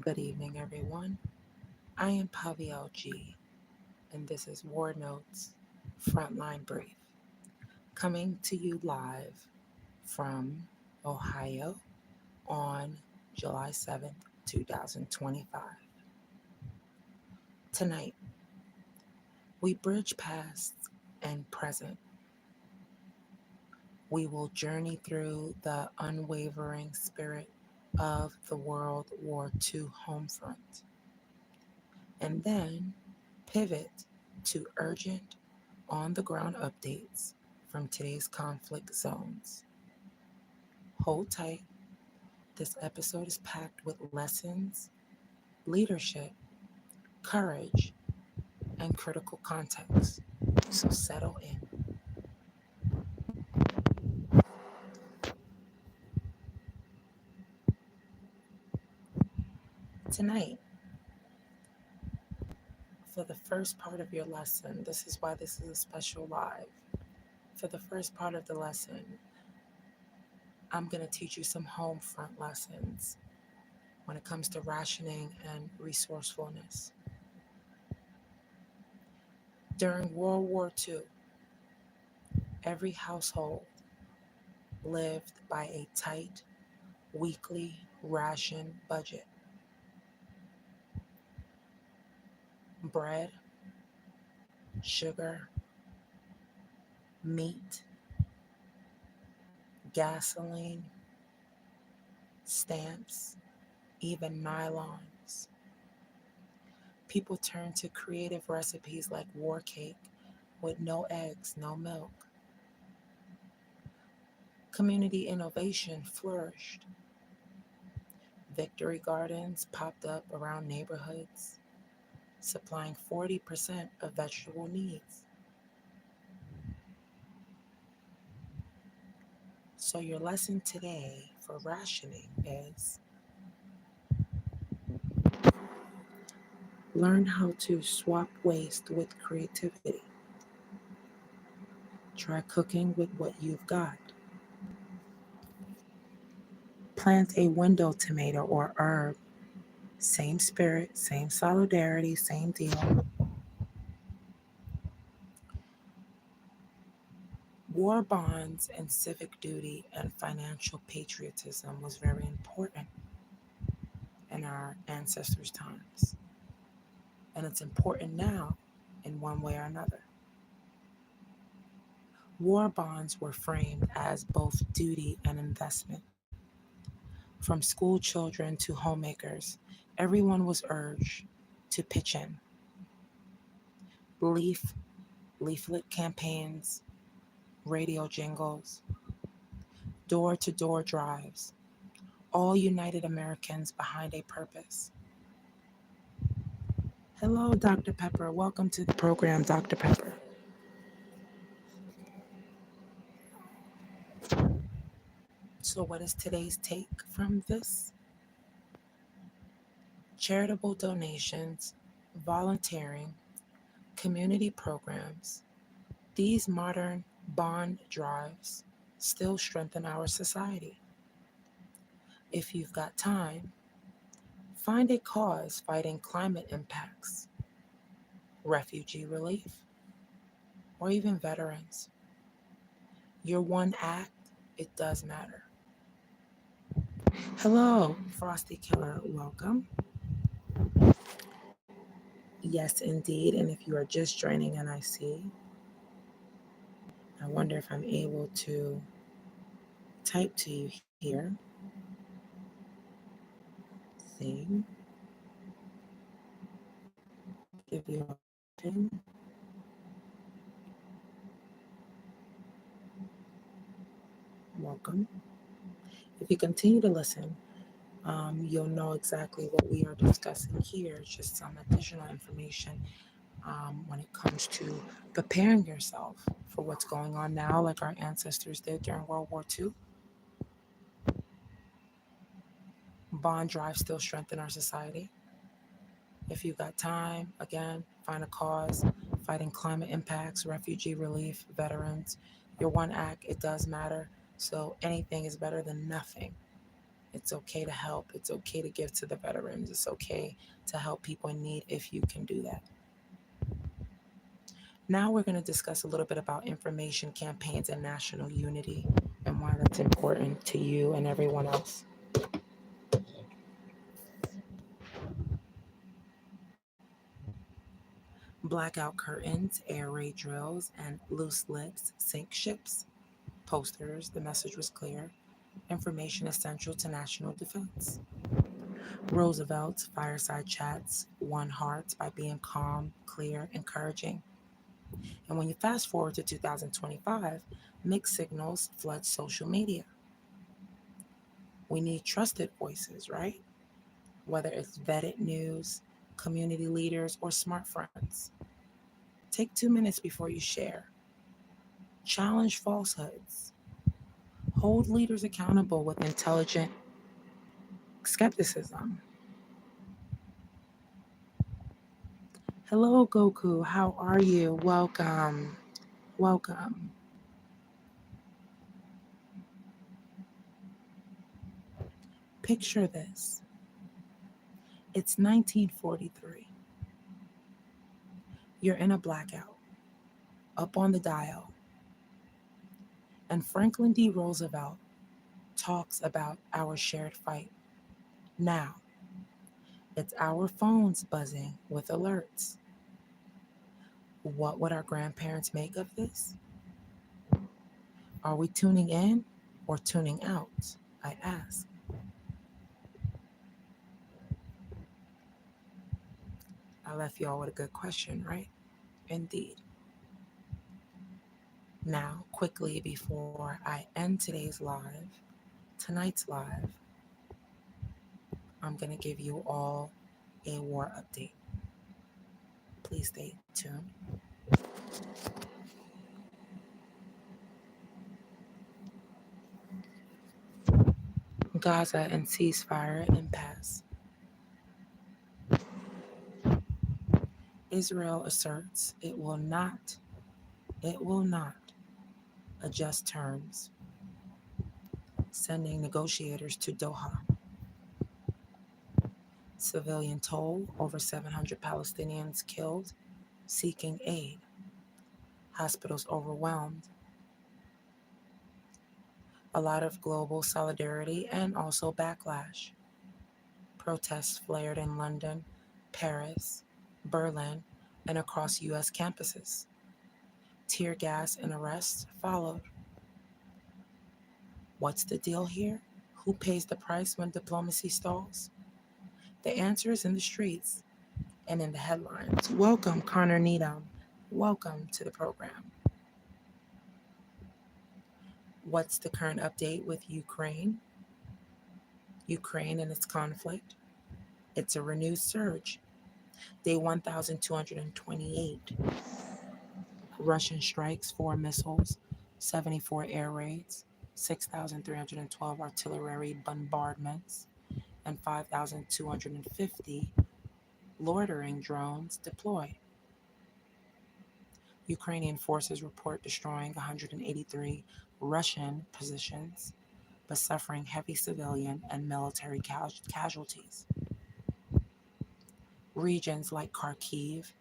Good evening, everyone. I am Paviel G, and this is War Notes Frontline Brief, coming to you live from Ohio on July 7th, 2025. Tonight, we bridge past and present. We will journey through the unwavering spirit of the World War II Homefront, and then pivot to urgent on the ground updates from today's conflict zones. Hold tight. This episode is packed with lessons, leadership, courage, and critical context. So settle in. Tonight, for the first part of your lesson, this is why this is a special live. For the first part of the lesson, I'm going to teach you some home front lessons when it comes to rationing and resourcefulness. During World War II, every household lived by a tight weekly ration budget. Bread, sugar, meat, gasoline, stamps, even nylons. People turned to creative recipes like war cake with no eggs, no milk. Community innovation flourished. Victory gardens popped up around neighborhoods, supplying 40% of vegetable needs. So, your lesson today for rationing is learn how to swap waste with creativity. Try cooking with what you've got. Plant a window tomato or herb. Same spirit, same solidarity, same deal. War bonds and civic duty and financial patriotism was very important in our ancestors' times. And it's important now in one way or another. War bonds were framed as both duty and investment. From school children to homemakers, everyone was urged to pitch in. Leaf, leaflet campaigns, radio jingles, door to door drives, all united Americans behind a purpose. Hello, Dr. Pepper. Welcome to the program, Dr. Pepper. So, what is today's take from this? Charitable donations, volunteering, community programs, these modern bond drives still strengthen our society. If you've got time, find a cause fighting climate impacts, refugee relief, or even veterans. Your one act, it does matter. Hello, Frosty Killer, welcome. Yes, indeed. And if you are just joining and I wonder if I'm able to type to you here. See, give you a option. Welcome. If you continue to listen, you'll know exactly what we are discussing here. It's just some additional information when it comes to preparing yourself for what's going on now, like our ancestors did during World War II. Bond drives still strengthen our society. If you've got time, again, find a cause, fighting climate impacts, refugee relief, veterans. Your one act, it does matter. So anything is better than nothing. It's okay to help. It's okay to give to the veterans. It's okay to help people in need if you can do that. Now we're going to discuss a little bit about information campaigns and national unity and why that's important to you and everyone else. Blackout curtains, air raid drills, and loose lips sink ships. Posters, the message was clear. Information essential to national defense. Roosevelt's fireside chats won hearts by being calm, clear, encouraging. And when you fast forward to 2025, mixed signals flood social media. We need trusted voices, right? Whether it's vetted news, community leaders, or smart friends. Take 2 minutes before you share. Challenge falsehoods. Hold leaders accountable with intelligent skepticism. Hello, Goku. How are you? Welcome. Welcome. Picture this. It's 1943. You're in a blackout, up on the dial, and Franklin D. Roosevelt talks about our shared fight. Now, it's our phones buzzing with alerts. What would our grandparents make of this? Are we tuning in or tuning out? I ask. I left y'all with a good question, right? Indeed. Now, quickly before I end tonight's live, I'm going to give you all a war update. Please stay tuned. Gaza and ceasefire impasse. Israel asserts it will not adjust terms, sending negotiators to Doha. Civilian toll, over 700 Palestinians killed, seeking aid. Hospitals overwhelmed. A lot of global solidarity and also backlash. Protests flared in London, Paris, Berlin, and across U.S. campuses. Tear gas and arrests followed. What's the deal here? Who pays the price when diplomacy stalls? The answer is in the streets and in the headlines. Welcome, Connor Needham. Welcome to the program. What's the current update with Ukraine? Ukraine and its conflict. It's a renewed surge. Day 1,228. Russian strikes, 4 missiles, 74 air raids, 6,312 artillery bombardments, and 5,250 loitering drones deployed. Ukrainian forces report destroying 183 Russian positions, but suffering heavy civilian and military casualties. Regions like Kharkiv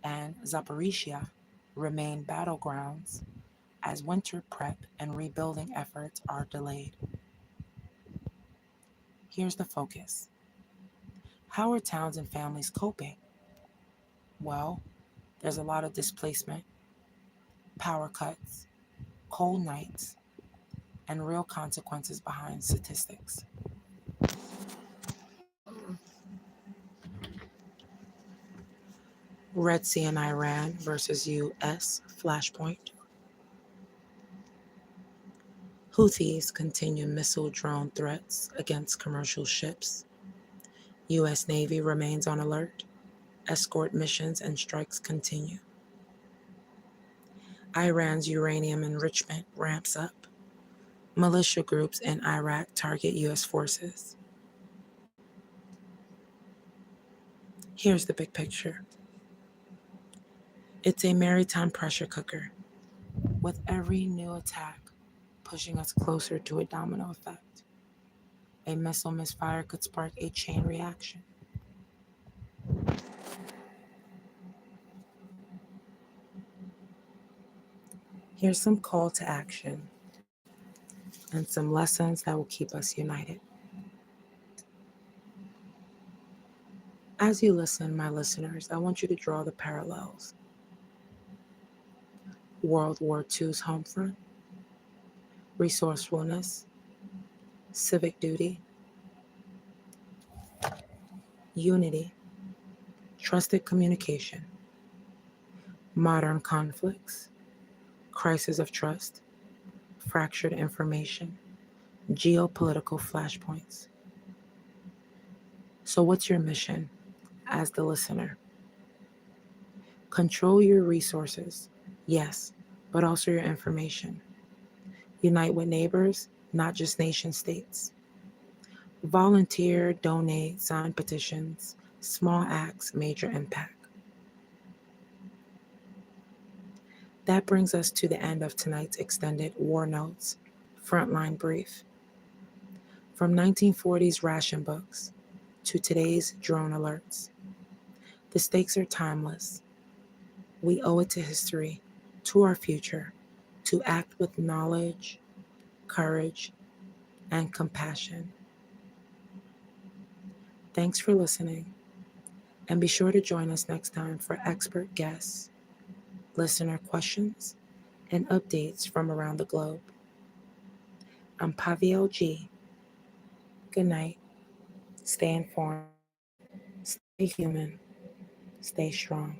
and Zaporizhia remain battlegrounds as winter prep and rebuilding efforts are delayed. Here's the focus. How are towns and families coping? Well, there's a lot of displacement, power cuts, cold nights, and real consequences behind statistics. Red Sea and Iran versus US flashpoint. Houthis continue missile drone threats against commercial ships. US Navy remains on alert. Escort missions and strikes continue. Iran's uranium enrichment ramps up. Militia groups in Iraq target US forces. Here's the big picture. It's a maritime pressure cooker, with every new attack pushing us closer to a domino effect. A missile misfire could spark a chain reaction. Here's some call to action and some lessons that will keep us united. As you listen, my listeners, I want you to draw the parallels. World War II's home front, resourcefulness, civic duty, unity, trusted communication, modern conflicts, crisis of trust, fractured information, geopolitical flashpoints. So, what's your mission as the listener? Control your resources, yes, but also your information. Unite with neighbors, not just nation states. Volunteer, donate, sign petitions. Small acts, major impact. That brings us to the end of tonight's extended War Notes Frontline Brief. From 1940s ration books to today's drone alerts, the stakes are timeless. We owe it to history, to our future, to act with knowledge, courage, and compassion. Thanks for listening, and be sure to join us next time for expert guests, listener questions, and updates from around the globe. I'm Paviel G. Good night. Stay informed, stay human, stay strong.